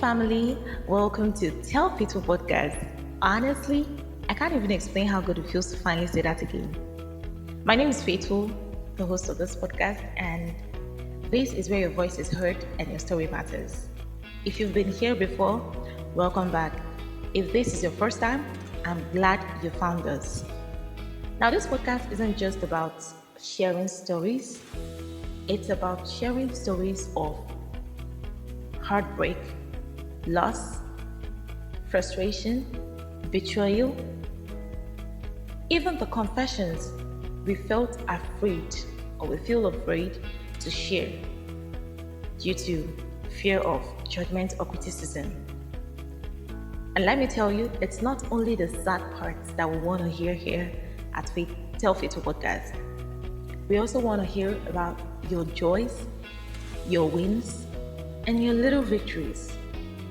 family, welcome to Tell People Podcast. Honestly, I can't even explain how good it feels to finally say that again. My name is Faithful, the host of this podcast, and this is where your voice is heard and your story matters. If you've been here before, welcome back. If this is your first time, I'm glad you found us. Now, this podcast isn't just about sharing stories, it's about sharing stories of heartbreak, loss, frustration, betrayal, even the confessions we felt afraid or we feel afraid to share due to fear of judgment or criticism. And let me tell you, it's not only the sad parts that we want to hear here at Tell Faithful Podcast. We also want to hear about your joys, your wins, and your little victories,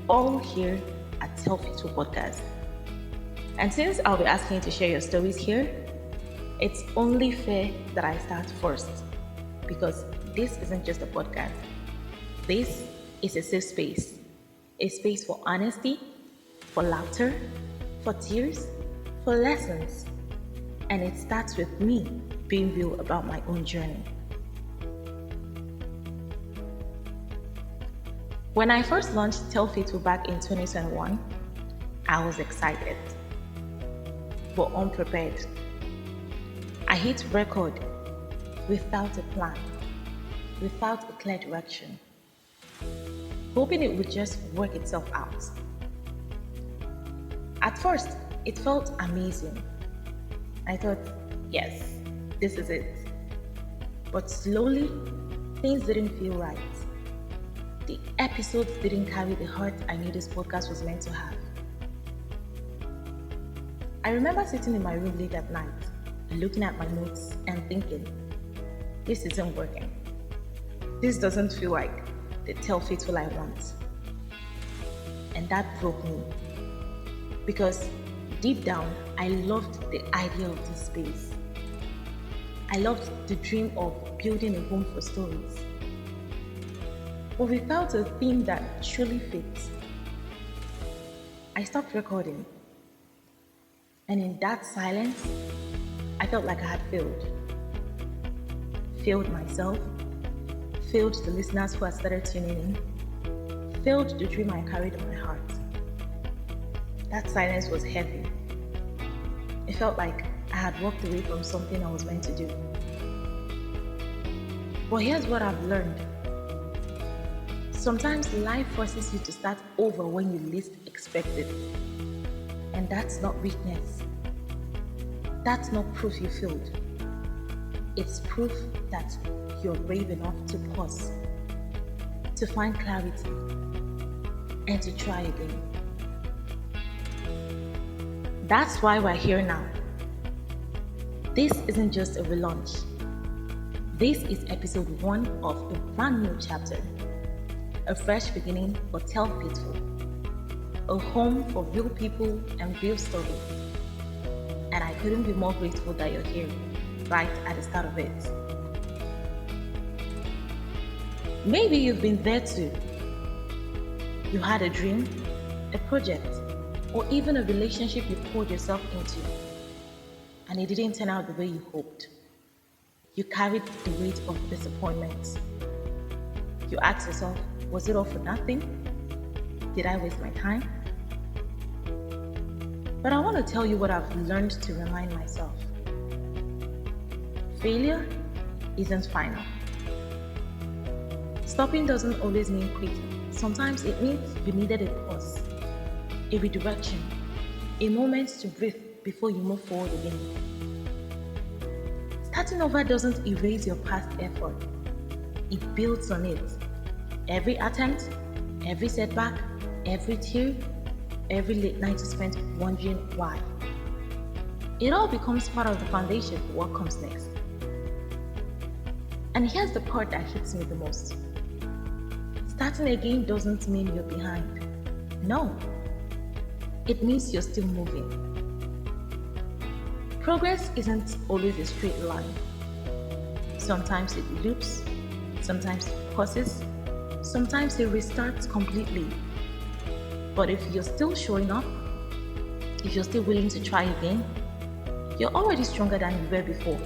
all here at Tell Faithful Podcast. And since I'll be asking you to share your stories here, it's only fair that I start first, because this isn't just a podcast. This is a safe space, a space for honesty, for laughter, for tears, for lessons. And it starts with me being real about my own journey. When I first launched Tell Faithful back in 2021, I was excited, but unprepared. I hit record without a plan, without a clear direction, hoping it would just work itself out. At first, it felt amazing. I thought, yes, this is it. But slowly, things didn't feel right. The episodes didn't carry the heart I knew this podcast was meant to have. I remember sitting in my room late at night, looking at my notes and thinking, this isn't working. This doesn't feel like the Tell Faithful I want. And that broke me. Because deep down, I loved the idea of this space. I loved the dream of building a home for stories. But without a theme that truly fits, I stopped recording. And in that silence, I felt like I had failed. Failed myself, failed the listeners who had started tuning in, failed the dream I carried in my heart. That silence was heavy. It felt like I had walked away from something I was meant to do. But here's what I've learned. Sometimes life forces you to start over when you least expect it. And that's not weakness. That's not proof you failed. It's proof that you're brave enough to pause, to find clarity, and to try again. That's why we're here now. This isn't just a relaunch. This is episode 1 of a brand new chapter. A fresh beginning for Tell Faithful. A home for real people and real stories. And I couldn't be more grateful that you're here, right at the start of it. Maybe you've been there too. You had a dream, a project, or even a relationship you poured yourself into, and it didn't turn out the way you hoped. You carried the weight of disappointment. You asked yourself, was it all for nothing? Did I waste my time? But I want to tell you what I've learned to remind myself. Failure isn't final. Stopping doesn't always mean quitting. Sometimes it means you needed a pause, a redirection, a moment to breathe before you move forward again. Starting over doesn't erase your past effort. It builds on it. Every attempt, every setback, every tear, every late night you spent wondering why. It all becomes part of the foundation for what comes next. And here's the part that hits me the most. Starting again doesn't mean you're behind. No. It means you're still moving. Progress isn't always a straight line. Sometimes it loops, sometimes it pauses, sometimes it restarts completely. But if you're still showing up, if you're still willing to try again, you're already stronger than you were before.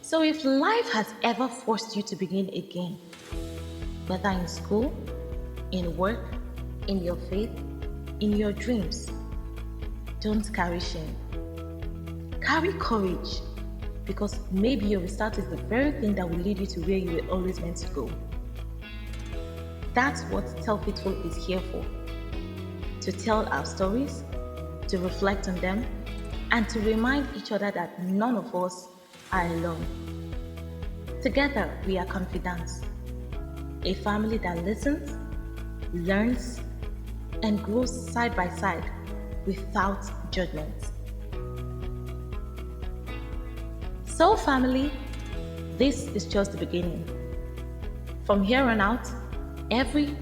So if life has ever forced you to begin again, whether in school, in work, in your faith, in your dreams, don't carry shame. Carry courage, because maybe your restart is the very thing that will lead you to where you were always meant to go. That's what Tell Faithful is here for. To tell our stories, to reflect on them, and to remind each other that none of us are alone. Together, we are Confidants, a family that listens, learns, and grows side by side without judgment. So family, this is just the beginning. From here on out, every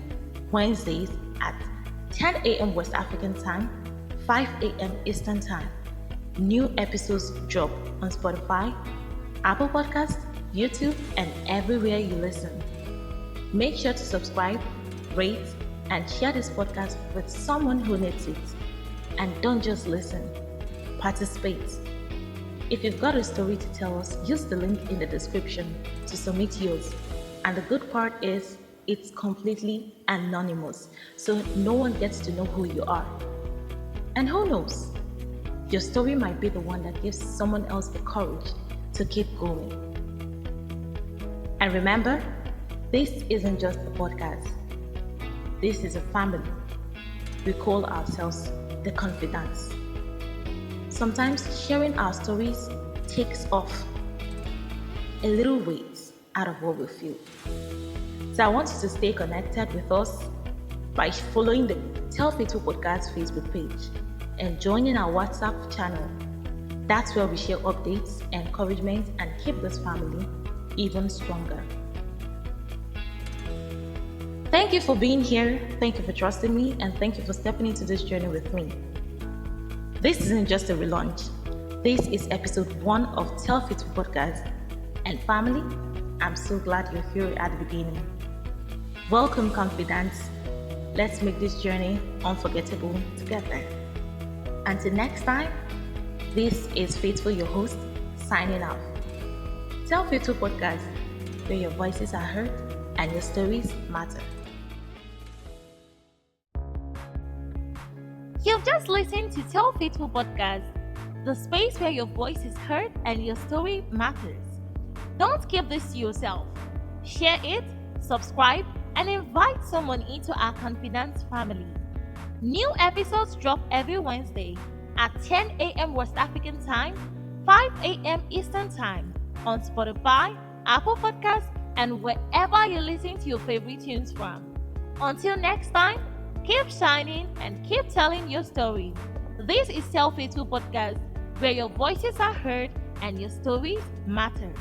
Wednesdays at 10 a.m. West African time, 5 a.m. Eastern time, new episodes drop on Spotify, Apple Podcasts, YouTube, and everywhere you listen. Make sure to subscribe, rate, and share this podcast with someone who needs it. And don't just listen, participate. If you've got a story to tell us, use the link in the description to submit yours. And the good part is, it's completely anonymous, so no one gets to know who you are. And who knows, your story might be the one that gives someone else the courage to keep going. And remember, this isn't just a podcast. This is a family. We call ourselves the Confidants. Sometimes sharing our stories takes off a little weight out of what we feel. So I want you to stay connected with us by following the Tell Faithful Podcast Facebook page and joining our WhatsApp channel. That's where we share updates, encouragement, and keep this family even stronger. Thank you for being here, thank you for trusting me, and thank you for stepping into this journey with me. This isn't just a relaunch. This is episode 1 of Tell Faithful Podcast. And family, I'm so glad you're here at the beginning. Welcome, Confidants. Let's make this journey unforgettable together. Until next time, this is Faithful, your host, signing off. Tell Faithful Podcast, where your voices are heard and your stories matter. You've just listened to Tell Faithful Podcast, the space where your voice is heard and your story matters. Don't keep this to yourself. Share it, subscribe, and invite someone into our Confidants family. New episodes drop every Wednesday at 10 a.m. West African time, 5 a.m. Eastern time on Spotify, Apple Podcasts, and wherever you listen to your favorite tunes from. Until next time, keep shining and keep telling your story. This is Tell Faithful Podcast, where your voices are heard and your stories matter.